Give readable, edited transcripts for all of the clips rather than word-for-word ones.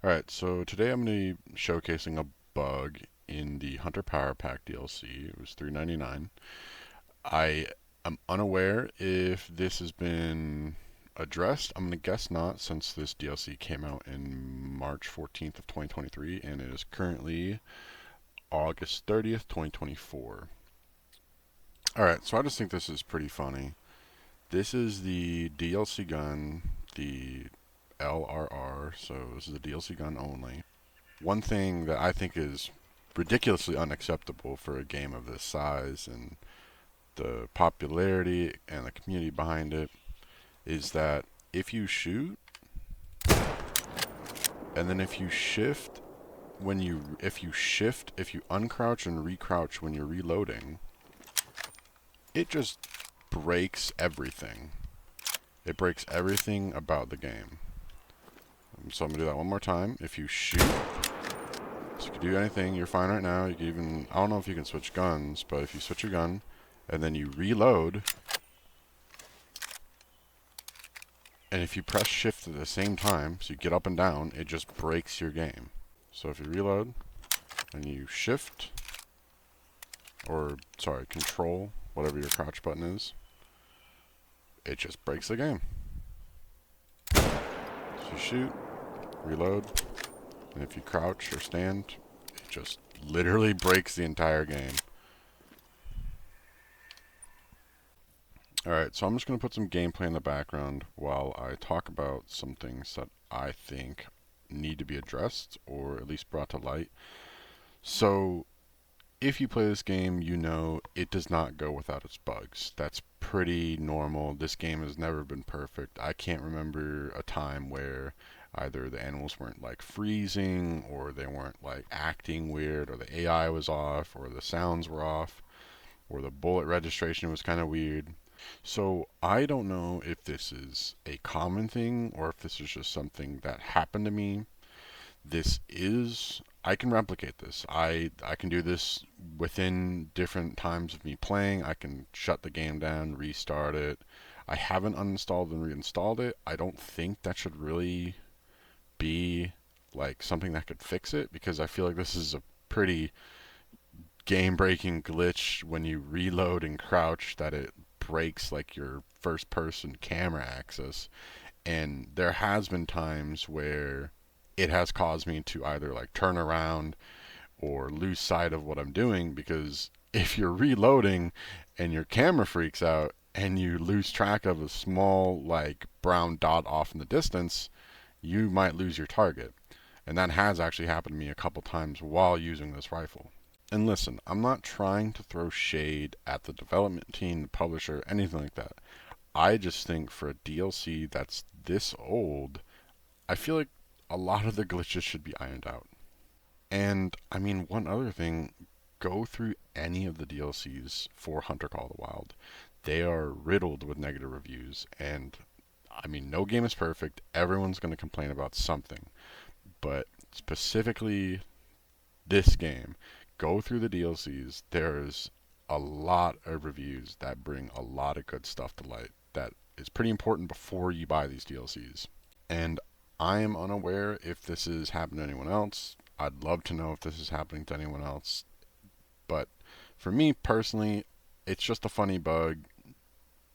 Alright, so today I'm going to be showcasing a bug in the Hunter Power Pack DLC. It was $3.99. I am unaware if this has been addressed. I'm going to guess not, since this DLC came out in March 14th of 2023 and it is currently August 30th, 2024. Alright, so I just think this is pretty funny. This is the DLC gun, the LRR, so this is a DLC gun only. One thing that I think is ridiculously unacceptable for a game of this size and the popularity and the community behind it is that if you shoot and then if you shift if you uncrouch and recrouch when you're reloading, it just breaks everything. It breaks everything about the game. So I'm gonna do that one more time. If you shoot, so you can do anything, you're fine right now. You can even, I don't know if you can switch guns, but if you switch your gun and then you reload, and if you press shift at the same time, so you get up and down, it just breaks your game. So if you reload and you shift, or sorry, control, whatever your crouch button is, it just breaks the game. So you shoot, reload, and if you crouch or stand, it just literally breaks the entire game. Alright, so I'm just going to put some gameplay in the background while I talk about some things that I think need to be addressed, or at least brought to light. So, if you play this game, you know it does not go without its bugs. That's pretty normal. This game has never been perfect. I can't remember a time where either the animals weren't like freezing, or they weren't like acting weird, or the AI was off, or the sounds were off, or the bullet registration was kind of weird. So I don't know if this is a common thing or if this is just something that happened to me. I can replicate this. I can do this within different times of me playing. I can shut the game down, restart it. I haven't uninstalled and reinstalled it. I don't think that should really be like something that could fix it, because I feel like this is a pretty game-breaking glitch when you reload and crouch, that it breaks like your first person camera access. And there has been times where it has caused me to either like turn around or lose sight of what I'm doing, because if you're reloading and your camera freaks out and you lose track of a small like brown dot off in the distance, you might lose your target. And that has actually happened to me a couple times while using this rifle. And listen, I'm not trying to throw shade at the development team, the publisher, anything like that. I just think for a DLC that's this old, I feel like a lot of the glitches should be ironed out. And I mean, one other thing, go through any of the DLCs for Hunter Call of the Wild. They are riddled with negative reviews, and I mean, no game is perfect. Everyone's going to complain about something. But specifically this game, go through the DLCs. There's a lot of reviews that bring a lot of good stuff to light that is pretty important before you buy these DLCs. And I am unaware if this has happened to anyone else. I'd love to know if this is happening to anyone else. But for me personally, it's just a funny bug.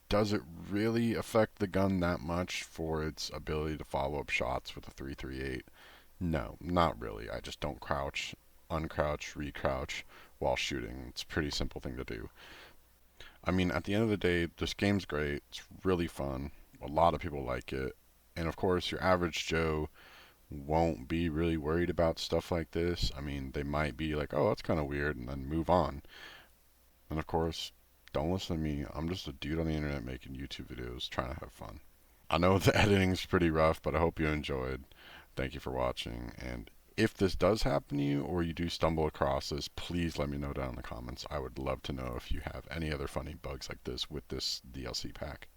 Does it really affect the gun that much for its ability to follow up shots with a 338? No, not really. I just don't crouch, uncrouch, recrouch while shooting. It's a pretty simple thing to do. I mean, at the end of the day, this game's great. It's really fun. A lot of people like it. And of course, your average Joe won't be really worried about stuff like this. I mean, they might be like, oh, that's kind of weird, and then move on. And of course, don't listen to me. I'm just a dude on the internet making YouTube videos trying to have fun. I know the editing's pretty rough, but I hope you enjoyed. Thank you for watching. And if this does happen to you, or you do stumble across this, please let me know down in the comments. I would love to know if you have any other funny bugs like this with this DLC pack.